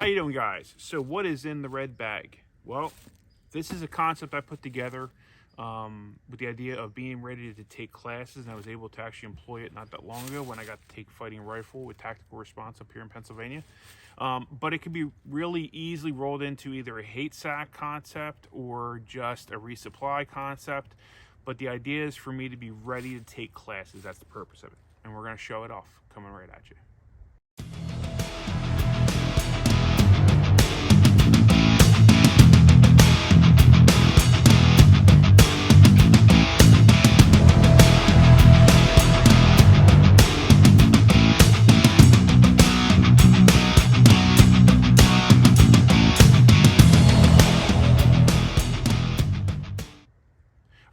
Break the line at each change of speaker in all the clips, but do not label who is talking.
How you doing, guys? So what is in the red bag? Well, this is a concept I put together with the idea of being ready to take classes, and I was able to actually employ it not that long ago when I got to take fighting rifle with tactical response up here in Pennsylvania. But it can be really easily rolled into either a hate sack concept or just a resupply concept. But the idea is for me to be ready to take classes. That's the purpose of it. And we're going to show it off coming right at you.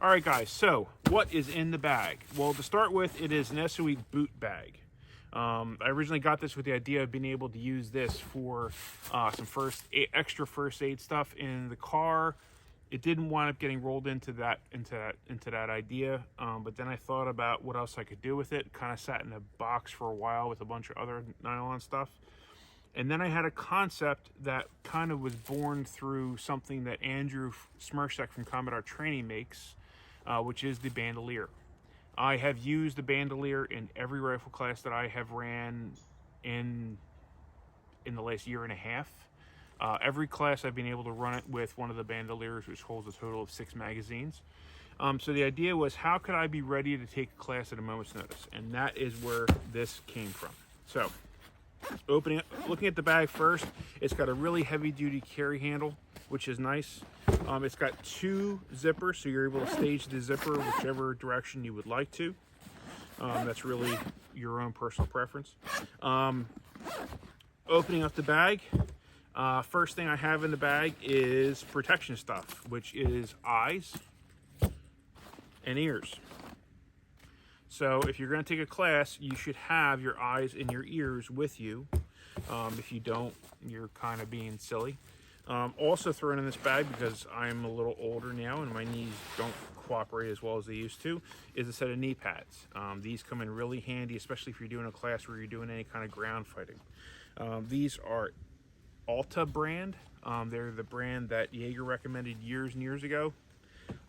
All right, guys, so what is in the bag? Well, to start with, it is an SOE boot bag. I originally got this with the idea of being able to use this for some extra first aid stuff in the car. It didn't wind up getting rolled into that idea, but then I thought about what else I could do with it. Kind of sat in a box for a while with a bunch of other nylon stuff. And then I had a concept that kind of was born through something that Andrew Smirchek from Combat Art Training makes, which is the bandolier. I have used the bandolier in every rifle class that I have ran in the last year and a half. Every class I've been able to run it with one of the bandoliers, which holds a total of 6 magazines. So the idea was, how could I be ready to take a class at a moment's notice? And that is where this came from. So looking at the bag first, it's got a really heavy duty carry handle, which is nice. It's got 2 zippers, so you're able to stage the zipper whichever direction you would like to. That's really your own personal preference. Opening up the bag, first thing I have in the bag is protection stuff, which is eyes and ears. So if you're going to take a class, you should have your eyes and your ears with you. If you don't, you're kind of being silly. Also thrown in this bag, because I'm a little older now and my knees don't cooperate as well as they used to, is a set of knee pads. These come in really handy, especially if you're doing a class where you're doing any kind of ground fighting. These are Alta brand. They're the brand that Jaeger recommended years and years ago.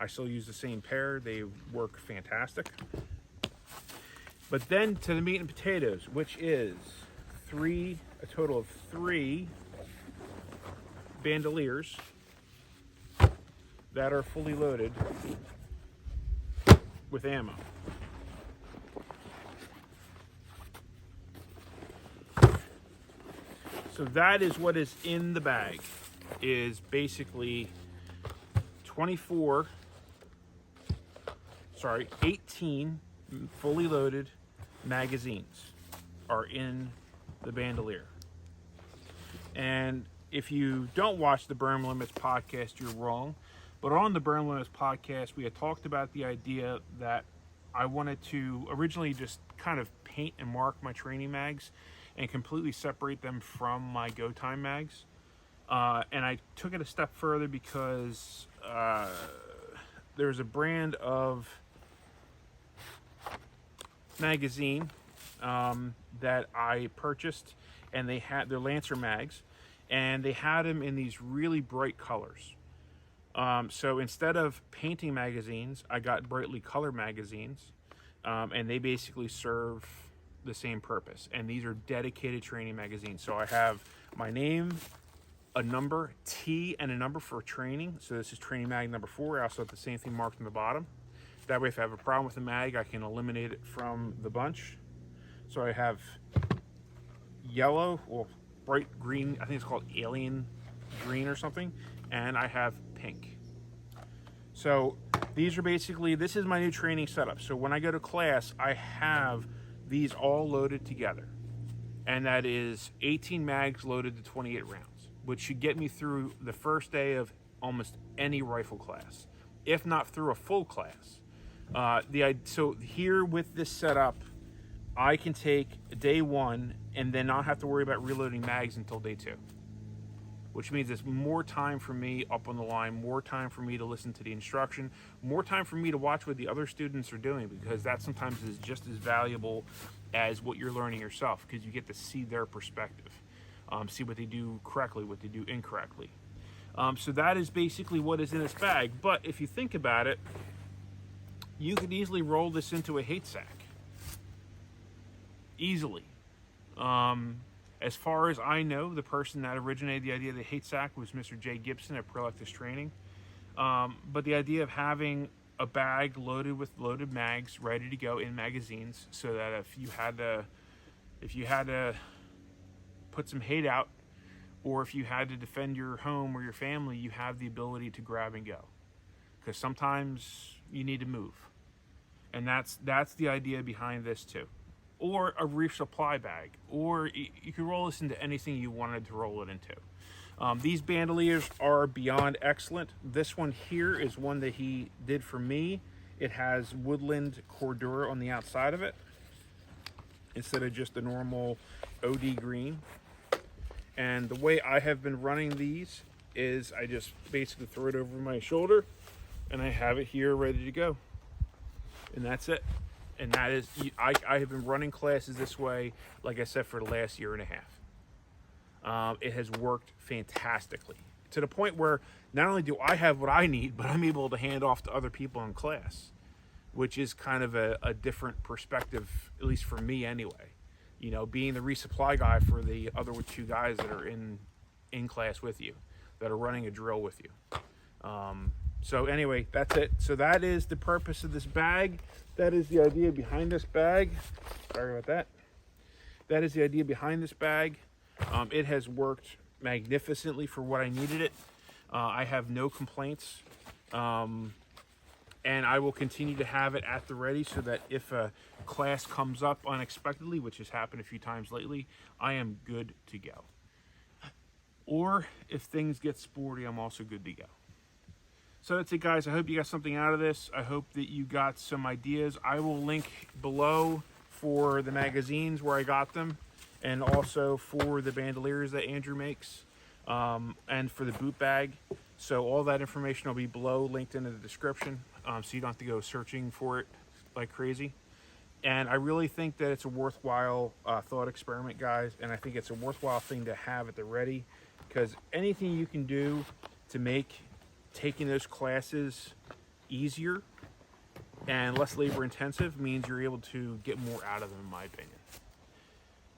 I still use the same pair. They work fantastic. But then to the meat and potatoes, which is a total of 3 bandoliers that are fully loaded with ammo. So that is what is in the bag, is basically 18 fully loaded magazines are in the bandolier. And if you don't watch the Burn Limits podcast, you're wrong. But on the Burn Limits podcast, we had talked about the idea that I wanted to originally just kind of paint and mark my training mags and completely separate them from my Go Time mags. And I took it a step further because there's a brand of magazine that I purchased, and they had their Lancer mags, and they had them in these really bright colors. So instead of painting magazines, I got brightly colored magazines, and they basically serve the same purpose. And these are dedicated training magazines. So I have my name, a number, T, and a number for training. So this is training mag number 4. I also have the same thing marked on the bottom. That way, if I have a problem with the mag, I can eliminate it from the bunch. So I have yellow, or bright green, I think it's called alien green or something, and I have pink. So these are basically, this is my new training setup. So when I go to class, I have these all loaded together. And that is 18 mags loaded to 28 rounds, which should get me through the first day of almost any rifle class, if not through a full class. So here with this setup, I can take day 1 and then not have to worry about reloading mags until day 2, which means it's more time for me up on the line, more time for me to listen to the instruction, more time for me to watch what the other students are doing, because that sometimes is just as valuable as what you're learning yourself, because you get to see their perspective. see what they do correctly, what they do incorrectly. So that is basically what is in this bag. But if you think about it, you could easily roll this into a hate sack. Easily. As far as I know, the person that originated the idea of the hate sack was Mr. Jay Gibson at Prolectus Training. But the idea of having a bag loaded with loaded mags ready to go in magazines, so that if you had to put some hate out, or if you had to defend your home or your family, you have the ability to grab and go. Because sometimes you need to move. And that's the idea behind this too. Or a resupply bag. Or you could roll this into anything you wanted to roll it into. These bandoliers are beyond excellent. This one here is one that he did for me. It has woodland cordura on the outside of it, instead of just the normal OD green. And the way I have been running these is I just basically throw it over my shoulder and I have it here ready to go. And that's it. And that is, I have been running classes this way, like I said, for the last year and a half. It has worked fantastically, to the point where not only do I have what I need, but I'm able to hand off to other people in class, which is kind of a different perspective, at least for me anyway. You know, being the resupply guy for the other two guys that are in class with you, that are running a drill with you. So anyway, that's it. So that is the purpose of this bag. That is the idea behind this bag. Sorry about that. That is the idea behind this bag. It has worked magnificently for what I needed it. I have no complaints. And I will continue to have it at the ready, so that if a class comes up unexpectedly, which has happened a few times lately, I am good to go. Or if things get sporty, I'm also good to go. So that's it, guys. I hope you got something out of this. I hope that you got some ideas. I will link below for the magazines where I got them, and also for the bandoliers that Andrew makes, and for the boot bag. So all that information will be below, linked in the description, so you don't have to go searching for it like crazy. And I really think that it's a worthwhile thought experiment, guys, and I think it's a worthwhile thing to have at the ready, because anything you can do to make taking those classes easier and less labor intensive means you're able to get more out of them, in my opinion.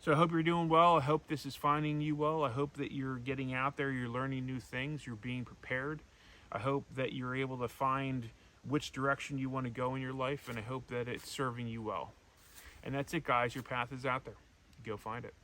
So I hope you're doing well. I hope this is finding you well. I hope that you're getting out there, you're learning new things, you're being prepared. I hope that you're able to find which direction you want to go in your life, and I hope that it's serving you well. And that's it, guys. Your path is out there. Go find it.